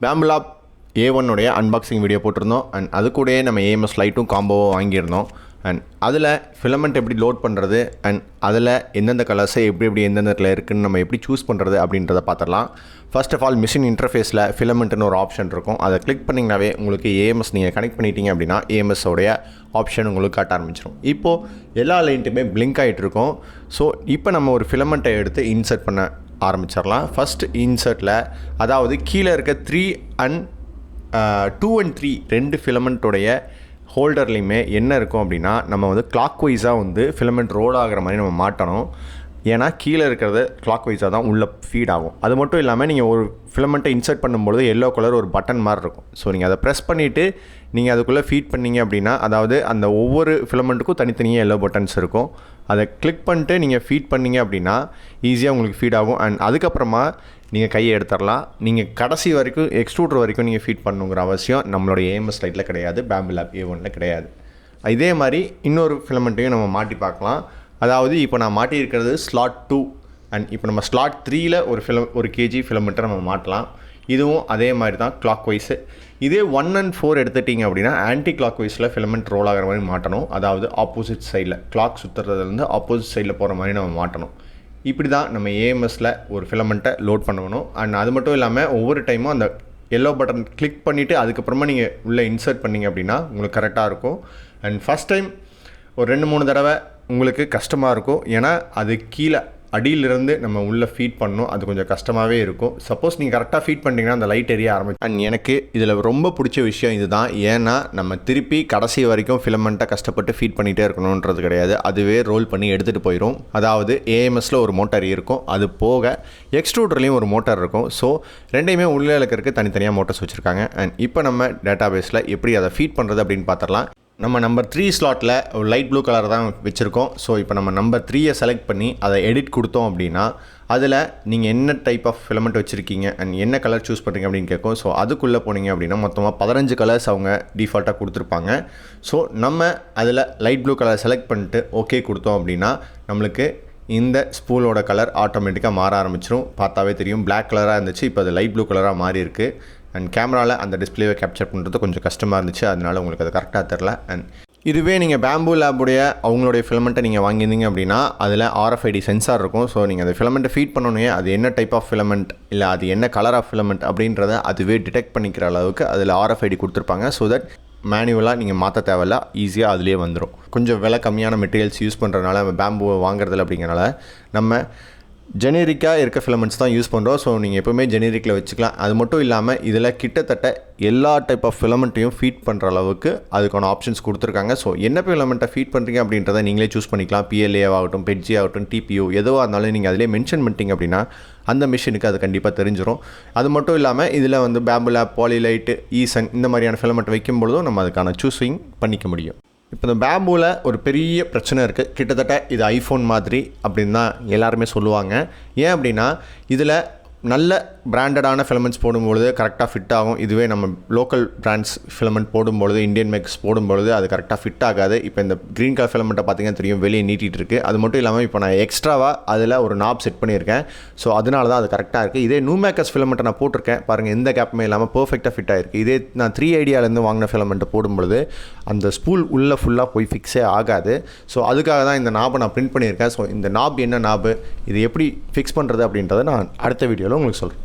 பேம்புலாப் A1 உடைய unboxing video போட்டிருந்தோம். And அது கூடயே நம்ம AMS லைட்டும் காம்போவாக வாங்கியிருந்தோம். அண்ட் அதில் ஃபிலமெண்ட் எப்படி லோட் பண்ணுறது அண்ட் அதில் எந்தெந்த கலர்ஸை எப்படி எந்தெந்த இடத்துல இருக்குதுன்னு நம்ம எப்படி சூஸ் பண்ணுறது அப்படின்றத பார்த்துடலாம். ஃபர்ஸ்ட் ஆஃப் ஆல் மிஷின் இன்டர்ஃபேஸில் ஃபிலமெண்ட்னு ஒரு ஆப்ஷன் இருக்கும். அதை கிளிக் பண்ணிங்கனாவே உங்களுக்கு AMS நீங்கள் கனெக்ட் பண்ணிட்டீங்க அப்படின்னா AMS உடைய ஆப்ஷன் உங்களுக்கு காட்ட ஆரம்பிச்சிடும். இப்போது எல்லா லைட்டுமே பிளிங்க் ஆகிட்டு இருக்கும். ஸோ இப்போ நம்ம ஒரு ஃபிலமெண்ட்டை எடுத்து இன்சர்ட் பண்ண ஆரம்பிச்சிடலாம். ஃபஸ்ட் இன்சர்ட்டில் அதாவது கீழே இருக்க 3 and 2 and 3 ரெண்டு ஃபிலமெண்ட்டோடைய ஹோல்டர்லேயுமே என்ன இருக்கும் அப்படின்னா நம்ம வந்து கிளாக் வைஸாக வந்து ஃபிலமெண்ட் ரோல் ஆகிற மாதிரி நம்ம மாட்டணும். ஏன்னா கீழே இருக்கிறது கிளாக் வைஸாக தான் உள்ளே ஃபீட் ஆகும். அது மட்டும் இல்லாமல் நீங்கள் ஒரு ஃபிலமெண்ட்டை இன்சர்ட் பண்ணும்பொழுது எல்லோ கலர் ஒரு பட்டன் மாதிரி இருக்கும். ஸோ நீங்கள் அதை ப்ரெஸ் பண்ணிவிட்டு நீங்கள் அதுக்குள்ளே ஃபீட் பண்ணிங்க அப்படின்னா அதாவது அந்த ஒவ்வொரு ஃபிலமெண்ட்டுக்கும் தனித்தனியாக எல்லோ பட்டன்ஸ் இருக்கும். அதை கிளிக் பண்ணிட்டு நீங்கள் ஃபீட் பண்ணிங்க அப்படின்னா ஈஸியாக உங்களுக்கு ஃபீட் ஆகும். அண்ட் அதுக்கப்புறமா நீங்கள் கையை எடுத்துடலாம். நீங்கள் கடைசி வரைக்கும் எக்ஸ்ட்ரூடர் வரைக்கும் நீங்கள் ஃபீட் பண்ணணுங்கிற அவசியம் நம்மளோட AMS லைட்டில் கிடையாது, பேம்புலாப் A1 கிடையாது. இதே மாதிரி இன்னொரு ஃபிலமெண்ட்டையும் நம்ம மாட்டி பார்க்கலாம். அதாவது இப்போ நான் மாட்டியிருக்கிறது ஸ்லாட் 2 அண்ட் இப்போ நம்ம ஸ்லாட் 3ல் ஒரு கேஜி ஃபிலமெண்ட்டை நம்ம மாட்டலாம். இதுவும் அதே மாதிரி தான் கிளாக் வைஸு. இதே 1 and 4 எடுத்துட்டிங்க அப்படின்னா ஆன்டி கிளாக் வைஸில் ஃபிலமெண்ட் ரோல் ஆகிற மாதிரி மாட்டணும். அதாவது ஆப்போசிட் சைடில் கிளாக் சுற்றுறதுலேருந்து ஆப்போசிட் சைடில் போகிற மாதிரி நம்ம மாட்டணும். இப்படி தான் நம்ம AMSல ஒரு ஃபிலமெண்ட்டை லோட் பண்ணணும். அண்ட் அது மட்டும் இல்லாமல் ஒவ்வொரு டைமும் அந்த எல்லோ பட்டன் கிளிக் பண்ணிவிட்டு அதுக்கப்புறமா நீங்கள் உள்ளே இன்சர்ட் பண்ணிங்க அப்படின்னா உங்களுக்கு கரெக்டாக இருக்கும். அண்ட் ஃபஸ்ட் டைம் ஒரு 2-3 தடவை உங்களுக்கு கஷ்டமாக இருக்கும். ஏன்னா அது கீழே அடியிலிருந்து நம்ம உள்ளே ஃபீட் பண்ணணும். அது கொஞ்சம் கஷ்டமாகவே இருக்கும். சப்போஸ் நீங்கள் கரெக்டாக ஃபீட் பண்ணிங்கன்னா அந்த லைட் எரிய ஆரம்பிச்சு. அண்ட் எனக்கு இதில் ரொம்ப பிடிச்ச விஷயம் இதுதான். ஏன்னா நம்ம திருப்பி கடைசி வரைக்கும் ஃபிலமெண்ட்டை கஷ்டப்பட்டு ஃபீட் பண்ணிகிட்டே இருக்கணுன்றது கிடையாது. அதுவே ரோல் பண்ணி எடுத்துகிட்டு போயிடும். அதாவது AMSல ஒரு மோட்டார் இருக்கும், அது போக எக்ஸ்ட்ரூடர்லேயும் ஒரு மோட்டார் இருக்கும். ஸோ ரெண்டையுமே உள்ளே இருக்கிறதுக்கு தனித்தனியாக மோட்டர்ஸ் வச்சுருக்காங்க. அண்ட் இப்போ நம்ம டேட்டா பேஸில் எப்படி அதை ஃபீட் பண்ணுறது அப்படின்னு பார்த்துடலாம். நம்ம நம்பர் 3 ஸ்லாட்டில் ஒரு லைட் ப்ளூ கலர் தான் வச்சுருக்கோம். ஸோ இப்போ நம்ம நம்பர் 3 செலக்ட் பண்ணி அதை எடிட் கொடுத்தோம் அப்படின்னா அதில் நீங்கள் என்ன டைப் ஆஃப் ஃபிலமெண்ட் வச்சுருக்கீங்க அண்ட் என்ன கலர் சூஸ் பண்ணுறீங்க அப்படின்னு கேட்கும். ஸோ அதுக்குள்ளே போனீங்க அப்படின்னா மொத்தமாக 15 கலர்ஸ் அவங்க டிஃபால்ட்டாக கொடுத்துருப்பாங்க. ஸோ நம்ம அதில் லைட் ப்ளூ கலர் செலக்ட் பண்ணிட்டு ஓகே கொடுத்தோம் அப்படின்னா நம்மளுக்கு இந்த ஸ்பூலோட கலர் ஆட்டோமேட்டிக்காக மாற ஆரம்பிச்சிடும். பார்த்தாவே தெரியும், பிளாக் கலராக இருந்துச்சு, இப்போ அது லைட் ப்ளூ கலராக மாறி இருக்குது. அண்ட் கேமராவில் அந்த டிஸ்பிளேவை கேப்சர் பண்ணுறது கொஞ்சம் கஷ்டமாக இருந்துச்சு, அதனால உங்களுக்கு அது கரெக்டாக தெரில. அண்ட் இதுவே நீங்கள் பேம்புலாப்புடைய அவங்களுடைய ஃபிலமெண்ட்டை நீங்கள் வாங்கியிருந்தீங்க அப்படின்னா அதில் RFID சென்சார் இருக்கும். ஸோ நீங்கள் அந்த ஃபிலமெண்ட்டை ஃபீட் பண்ணணும், அது என்ன டைப் ஆஃப் ஃபிலமெண்ட் இல்லை அது என்ன கலர் ஆஃப் ஃபிலமெண்ட் அப்படின்றத அதுவே டிடெக்ட் பண்ணிக்கிற அளவுக்கு அதில் RFID கொடுத்துருப்பாங்க. ஸோ தட் மேனுவலாக நீங்கள் மாற்ற தேவையில்ல, ஈஸியாக அதிலே வந்துடும். கொஞ்சம் விலை கம்மியான மெட்டீரியல்ஸ் யூஸ் பண்ணுறதுனால பேம்புவை வாங்குறதில்ல அப்படிங்கிறனால நம்ம ஜெனரிக்காக இருக்க ஃபிலமெண்ட்ஸ் தான் யூஸ் பண்ணுறோம். ஸோ நீங்கள் எப்போவுமே ஜெனரிக்கில் வச்சுக்கலாம். அது மட்டும் இல்லாமல் இதில் கிட்டத்தட்ட எல்லா டைப் ஆஃப் ஃபிலமெண்ட்டையும் ஃபீட் பண்ணுற அளவுக்கு அதுக்கான ஆப்ஷன்ஸ் கொடுத்துருக்காங்க. ஸோ என்ன ஃபிலமெண்ட்டை ஃபீட் பண்ணுறீங்க அப்படின்றத நீங்களே சூஸ் பண்ணிக்கலாம். PLA ஆகட்டும், PETG ஆகட்டும், TPU எதுவாக இருந்தாலும் நீங்கள் அதிலே மென்ஷன் பண்ணிட்டீங்க அப்படின்னா அந்த மிஷினுக்கு அது கண்டிப்பாக தெரிஞ்சிடும். அது மட்டும் இல்லாமல் இதில் வந்து பேம்புலாப், பாலிலைட்டு, ஈசன் இந்த மாதிரியான ஃபிலமெண்ட் வைக்கும்பொழுதும் நம்ம அதுக்கான சூஸிங் பண்ணிக்க முடியும். இப்போ இந்த பேம்புவில் ஒரு பெரிய பிரச்சனை இருக்குது. கிட்டத்தட்ட இது ஐஃபோன் மாதிரி அப்படின்னு தான் எல்லாருமே சொல்லுவாங்க. ஏன் அப்படின்னா இதில் நல்ல பிராண்டடான ஃபிலமெண்ட்ஸ் போடும்பொழுது கரெக்டாக ஃபிட் ஆகும். இதுவே நம்ம லோக்கல் பிராண்ட்ஸ் ஃபிலமெண்ட் போடும்பொழுது, இந்தியன் மேக்ஸ் போடும்பொழுது அது கரெக்டாக ஃபிட் ஆகாது. இப்போ இந்த க்ரீன் கலர் ஃபிலமெண்ட்டை பார்த்தீங்கன்னா தெரியும், வெளியே நீட்டிகிட்டு இருக்குது. அது மட்டும் இல்லாமல் இப்போ நான் எக்ஸ்ட்ராவாக அதில் ஒரு நாப் செட் பண்ணியிருக்கேன். ஸோ அதனால தான் அது கரெக்டாக இருக்குது. இதே நூமேக்கஸ் ஃபிலமெண்ட்டை நான் போட்டிருக்கேன் பாருங்கள், எந்த கேப்புமே இல்லாமல் பர்ஃபெக்டாக ஃபிட் ஆகிருக்கு. இதே நான் 3 ஐடியாவிலேருந்து வாங்கின ஃபிலமெண்ட்டை போடும்பொழுது அந்த ஸ்பூல் உள்ளே ஃபுல்லாக போய் ஃபிக்ஸே ஆகாது. ஸோ அதுக்காக தான் இந்த நாபை நான் பிரிண்ட் பண்ணியிருக்கேன். ஸோ இந்த நாப் என்ன நாபு, இது எப்படி ஃபிக்ஸ் பண்ணுறது அப்படின்றத நான் அடுத்த வீடியோவில் உங்களுக்கு சொல்கிறேன்.